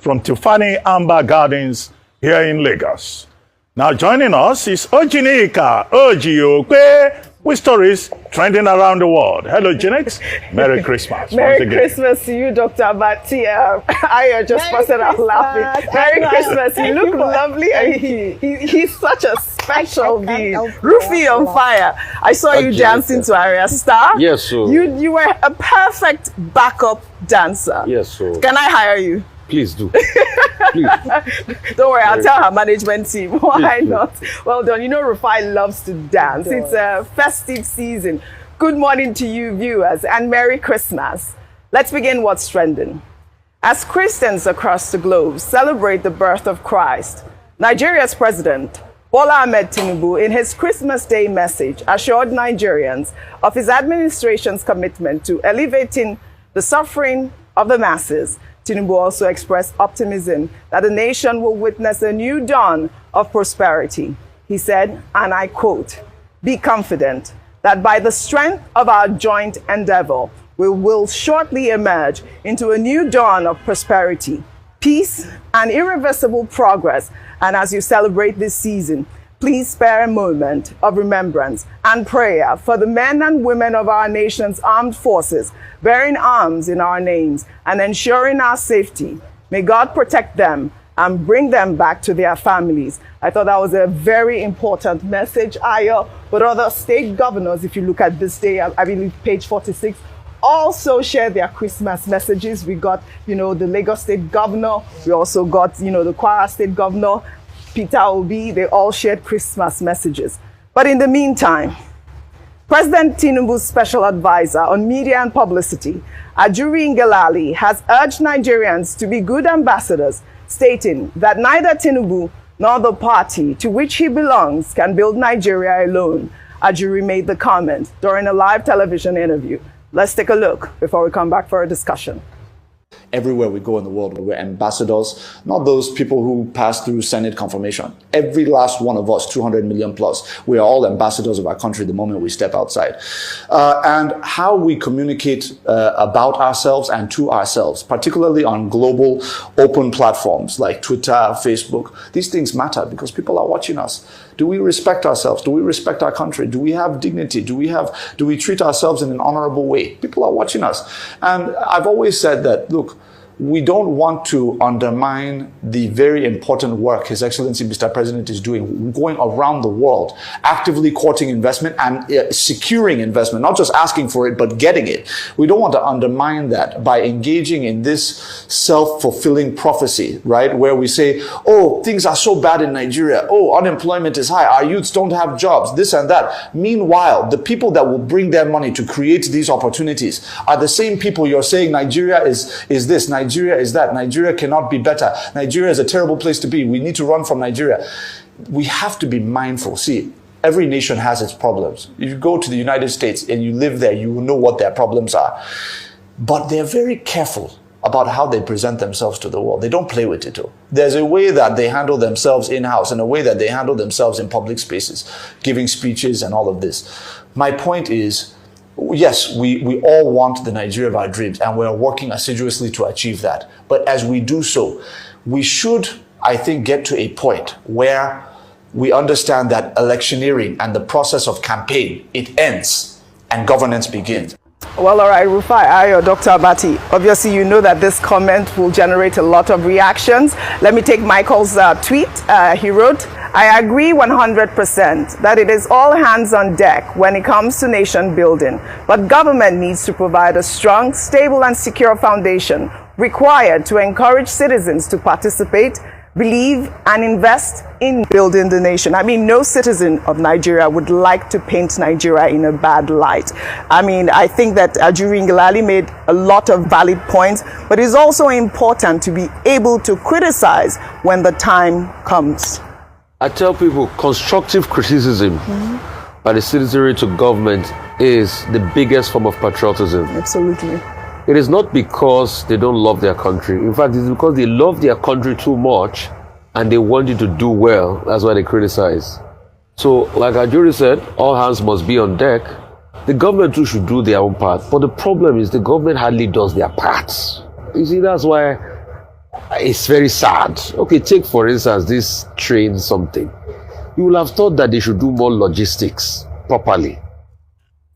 from Tiffany Amber Gardens here in Lagos. Now joining us is Ojinika Ojiokwe with stories trending around the world. Hello, Janet. Merry Christmas. Merry Christmas to you, Dr. Abati. I just busted out laughing. Merry Christmas. You look lovely. And he's such a special being. Rufy on fire. I saw you dancing to Aria Star. Yes, sir. You were a perfect backup dancer. Yes, sir. Can I hire you? Please do. Please. Don't worry, I'll tell her management team. Why not? Well done. You know Rufai loves to dance. It's a festive season. Good morning to you viewers and Merry Christmas. Let's begin what's trending. As Christians across the globe celebrate the birth of Christ, Nigeria's president, Bola Ahmed TINUBU, in his Christmas Day message, assured Nigerians of his administration's commitment to alleviating the suffering of the masses. TINUBU also expressed optimism that the nation will witness a new dawn of prosperity. He said, and I quote, "Be confident that by the strength of our joint endeavor, we will shortly emerge into a new dawn of prosperity, peace, and irreversible progress. And as you celebrate this season, please spare a moment of remembrance and prayer for the men and women of our nation's armed forces, bearing arms in our names and ensuring our safety. May God protect them and bring them back to their families." I thought that was a very important message, Ayo. But other state governors, if you look at this day, I believe page 46, also share their Christmas messages. We got, the Lagos state governor. We also got, the Kwara state governor, Peter Obi. They all shared Christmas messages. But in the meantime, President TINUBU's special advisor on media and publicity, Ajuri Ngelale, has urged Nigerians to be good ambassadors, stating that neither TINUBU nor the party to which he belongs can build Nigeria alone. Ajuri made the comment during a live television interview. Let's take a look before we come back for a discussion. Everywhere we go in the world, we're ambassadors, not those people who pass through Senate confirmation. Every last one of us, 200 million plus, we are all ambassadors of our country the moment we step outside. And how we communicate about ourselves and to ourselves, particularly on global open platforms like Twitter, Facebook, these things matter because people are watching us. Do we respect ourselves? Do we respect our country? Do we have dignity? Do we treat ourselves in an honorable way? People are watching us. And I've always said that, look, we don't want to undermine the very important work His Excellency Mr. President is doing, going around the world, actively courting investment and securing investment, not just asking for it, but getting it. We don't want to undermine that by engaging in this self-fulfilling prophecy, right? Where we say, oh, things are so bad in Nigeria. Oh, unemployment is high. Our youths don't have jobs, this and that. Meanwhile, the people that will bring their money to create these opportunities are the same people you're saying Nigeria is this, Nigeria is that, Nigeria cannot be better, Nigeria is a terrible place to be, we need to run from Nigeria. We have to be mindful. See, every nation has its problems. If you go to the United States and you live there, you will know what their problems are. But they're very careful about how they present themselves to the world. They don't play with it. There's a way that they handle themselves in-house and a way that they handle themselves in public spaces, giving speeches and all of this. My point is, yes, we all want the Nigeria of our dreams, and we're working assiduously to achieve that. But as we do so, we should, I think, get to a point where we understand that electioneering and the process of campaign, it ends and governance begins. Well, all right, Rufai, Ayo, Dr. Abati, obviously you know that this comment will generate a lot of reactions. Let me take Michael's tweet. He wrote, "I agree 100% that it is all hands on deck when it comes to nation building, but government needs to provide a strong, stable, and secure foundation required to encourage citizens to participate, believe, and invest in building the nation." I mean, no citizen of Nigeria would like to paint Nigeria in a bad light. I mean, I think that Ajuri Ngelale made a lot of valid points, but it's also important to be able to criticize when the time comes. I tell people constructive criticism by the citizenry to government is the biggest form of patriotism. Absolutely. It is not because they don't love their country. In fact, it's because they love their country too much and they want you to do well. That's why they criticize. So, like Ajuri said, all hands must be on deck. The government too should do their own part. But the problem is the government hardly does their parts. You see, that's why it's very sad. Okay, take for instance this train something. You will have thought that they should do more logistics properly.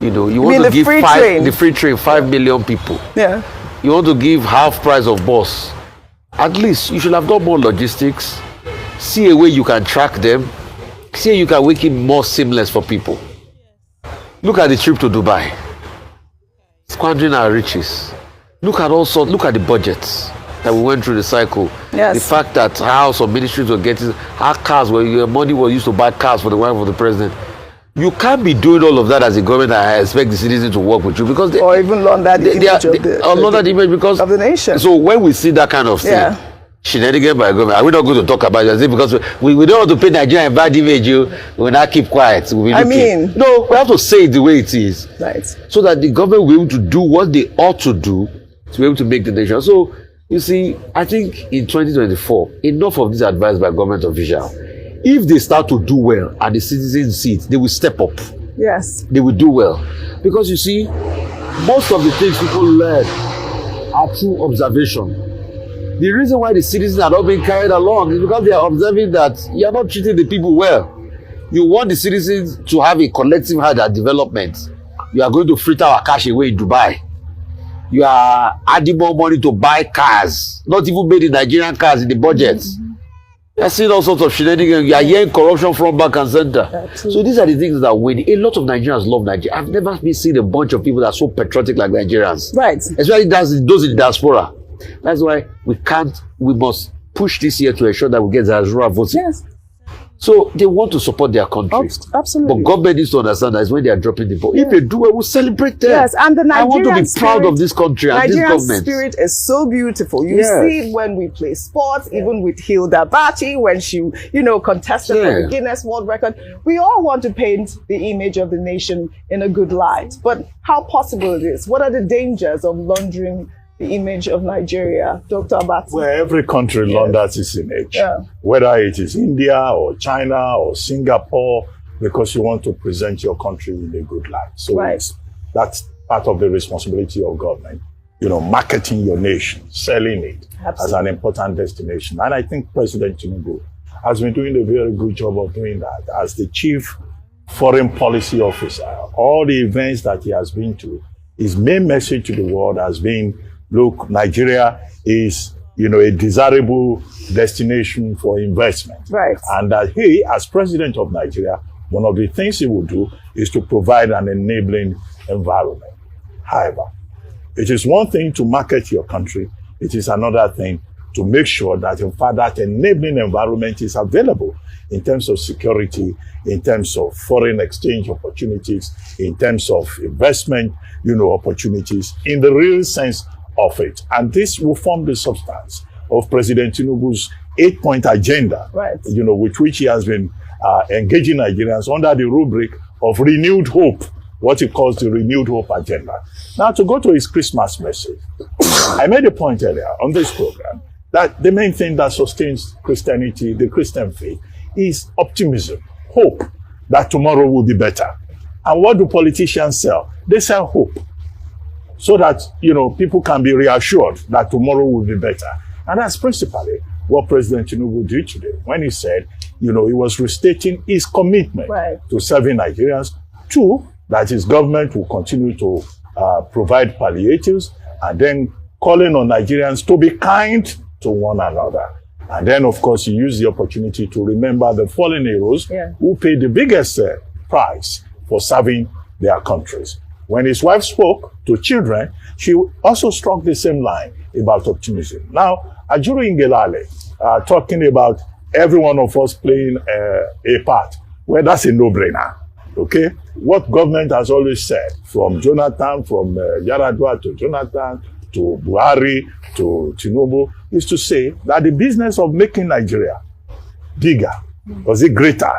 You know, you want to give the free train 5 million people. Yeah. You want to give half price of bus. At least you should have done more logistics. See a way you can track them. See you can make it more seamless for people. Look at the trip to Dubai. Squandering our riches. Look at the budgets that we went through the cycle. Yes. The fact that how some ministries were getting, how cars were, your money was used to buy cars for the wife of the president. You can't be doing all of that as a government and expect the citizens to work with you because they, or even launder the image because of the nation. So when we see that kind of thing, shenanigans by government, are we not going to talk about it? Because we don't want to paint Nigeria in bad image. We will not keep quiet. No, we have to say it the way it is, right? So that the government will be able to do what they ought to do to be able to make the nation. So you see, I think in 2024, enough of this advice by government officials. If they start to do well and the citizens see it, they will step up. Yes. They will do well. Because you see, most of the things people learn are through observation. The reason why the citizens are not being carried along is because they are observing that you are not treating the people well. You want the citizens to have a collective heart at development. You are going to fritter our cash away in Dubai. You are adding more money to buy cars, not even made in Nigerian cars in the budget. Mm-hmm. You are seeing all sorts of shenanigans. You are hearing corruption from back and center. So these are the things that win. A lot of Nigerians love Nigeria. I've never been seen a bunch of people that are so patriotic like Nigerians. Right. Especially those in the diaspora. That's why we must push this year to ensure that we get the rural voting. Yes. So they want to support their country. Absolutely. But government needs to understand that when they are dropping the ball. If they do it, we'll celebrate them. Yes, and the Nigerian I want to be proud of this country and this government. Nigerian spirit is so beautiful. You see it when we play sports, even with Abati, when she, contested for the Guinness World Record. We all want to paint the image of the nation in a good light. But how possible it is? What are the dangers of laundering the image of Nigeria, Dr. Abati? Well, every country launders its image, whether it is India or China or Singapore, because you want to present your country in a good light. So that's part of the responsibility of government, marketing your nation, selling it as an important destination. And I think President TINUBU has been doing a very good job of doing that as the chief foreign policy officer. All the events that he has been to, his main message to the world has been, look, Nigeria is, a desirable destination for investment. Right. And that he, as president of Nigeria, one of the things he will do is to provide an enabling environment. However, it is one thing to market your country. It is another thing to make sure that, in fact, that enabling environment is available in terms of security, in terms of foreign exchange opportunities, in terms of investment, opportunities, in the real sense of it. And this will form the substance of President TINUBU's 8-point agenda, with which he has been engaging Nigerians under the rubric of renewed hope, what he calls the renewed hope agenda. Now, to go to his Christmas message, I made a point earlier on this program that the main thing that sustains Christianity, the Christian faith, is optimism, hope that tomorrow will be better. And what do politicians sell? They sell hope, so that, people can be reassured that tomorrow will be better. And that's principally what President TINUBU did today when he said, he was restating his commitment to serving Nigerians. 2, that his government will continue to provide palliatives, and then calling on Nigerians to be kind to one another. And then, of course, he used the opportunity to remember the fallen heroes who paid the biggest price for serving their countries. When his wife spoke to children, she also struck the same line about optimism. Now, Ajuru Ngelale, talking about every one of us playing a part, well, that's a no-brainer, okay? What government has always said, from Jonathan, from Yaradua to Jonathan, to Buhari, to TINUBU, is to say that the business of making Nigeria bigger, was it greater,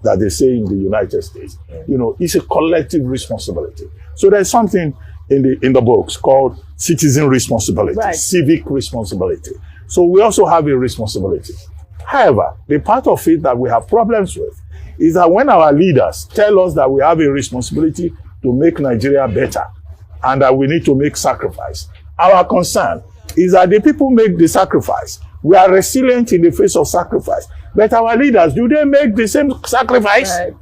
that they say in the United States, it's a collective responsibility. So there's something in the books called citizen responsibility, civic responsibility. So we also have a responsibility. However, the part of it that we have problems with is that when our leaders tell us that we have a responsibility to make Nigeria better and that we need to make sacrifice, our concern is that the people make the sacrifice, We are resilient in the face of sacrifice. But our leaders, do they make the same sacrifice? Right.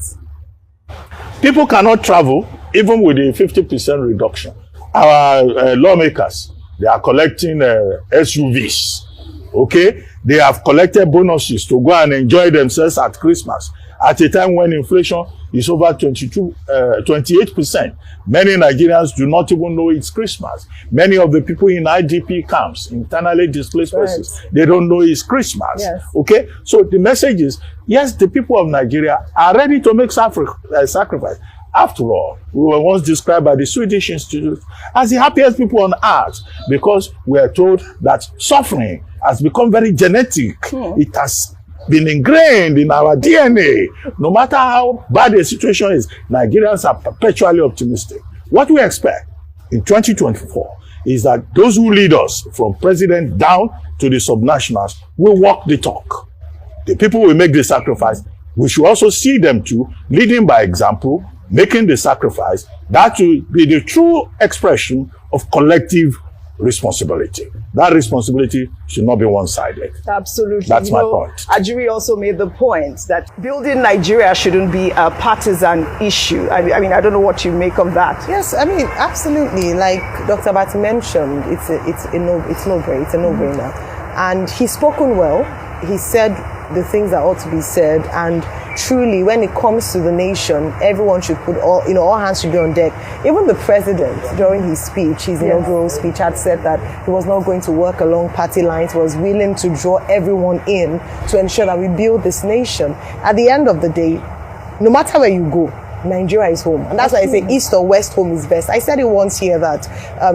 People cannot travel even with a 50% reduction. Our lawmakers, they are collecting SUVs. Okay? They have collected bonuses to go and enjoy themselves at Christmas at a time when inflation is over 28%. Many Nigerians do not even know it's Christmas. Many of the people in IDP camps, internally displaced persons, they don't know it's Christmas. Yes. Okay? So the message is, yes, the people of Nigeria are ready to make sacrifice. After all, we were once described by the Swedish Institute as the happiest people on earth because we are told that suffering has become very genetic. It has been ingrained in our DNA. No matter how bad the situation is, Nigerians are perpetually optimistic. What we expect in 2024 is that those who lead us from president down to the subnationals will walk the talk. The people will make the sacrifice. We should also see them too, leading by example, making the sacrifice. That will be the true expression of collective responsibility. That responsibility should not be one-sided. Absolutely. That's my point. Ajuri also made the point that building Nigeria shouldn't be a partisan issue. I mean, I don't know what you make of that. Yes, I mean, absolutely. Like Dr. Abati mentioned, it's a no-brainer. And he's spoken well. He said the things that ought to be said, and truly, when it comes to the nation, everyone should put all hands should be on deck. Even the president, during his speech, his inaugural speech, had said that he was not going to work along party lines. He was willing to draw everyone in to ensure that we build this nation. At the end of the day, no matter where you go, Nigeria is home. And that's why I say east or west home is best. I said it once here that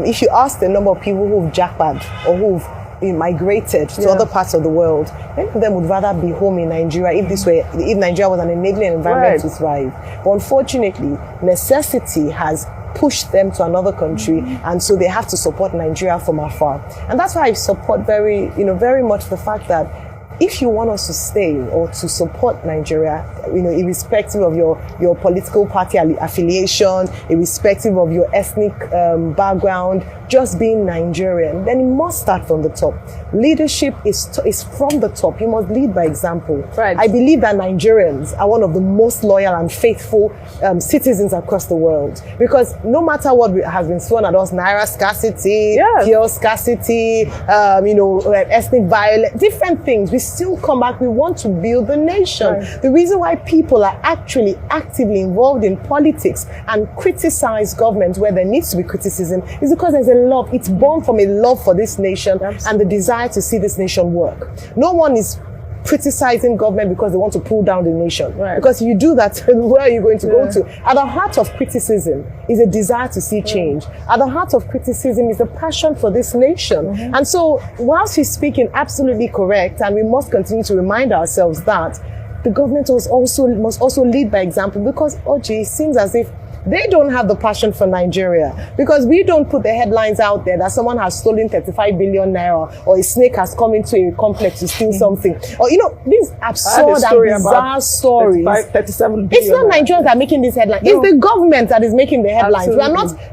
if you ask the number of people who've jackpot or who've migrated to other parts of the world, many of them would rather be home in Nigeria if Nigeria was an enabling environment to thrive. But unfortunately, necessity has pushed them to another country, and so they have to support Nigeria from afar. And that's why I support very much the fact that if you want us to stay or to support Nigeria, irrespective of your political party affiliation, irrespective of your ethnic background, just being Nigerian, then it must start from the top. Leadership is from the top. You must lead by example. Right. I believe that Nigerians are one of the most loyal and faithful citizens across the world, because no matter what has been thrown at us, naira scarcity, fuel scarcity, ethnic violence, different things, we still come back. We want to build the nation. Right. The reason why people are actually actively involved in politics and criticize government where there needs to be criticism is because there's a love. It's born from a love for this nation and the desire to see this nation work. No one is criticizing government because they want to pull down the nation. Right. Because if you do that, where are you going to go to? At the heart of criticism is a desire to see change. At the heart of criticism is a passion for this nation. And so, whilst he's speaking absolutely correct, and we must continue to remind ourselves that the government must also lead by example, because it seems as if they don't have the passion for Nigeria, because we don't put the headlines out there that someone has stolen 35 billion naira or a snake has come into a complex to steal something. Or, these absurd and bizarre stories. 37 billion. It's not Nigerians that are making these headlines. No. It's the government that is making the headlines.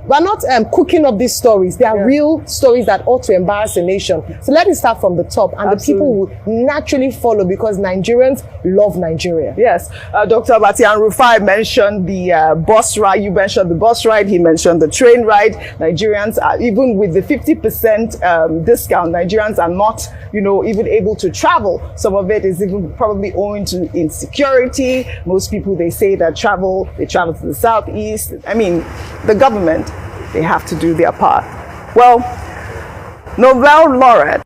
We're not cooking up these stories. They are real stories that ought to embarrass a nation. So let it start from the top, and the people will naturally follow, because Nigerians love Nigeria. Yes. Dr. Abati and Rufai mentioned the bus ride. You mentioned the bus ride, he mentioned the train ride. Nigerians are, even with the 50% discount, Nigerians are not, even able to travel. Some of it is even probably owing to insecurity. Most people, they say that they travel to the southeast. I mean, the government, they have to do their part. Well, Nobel laureate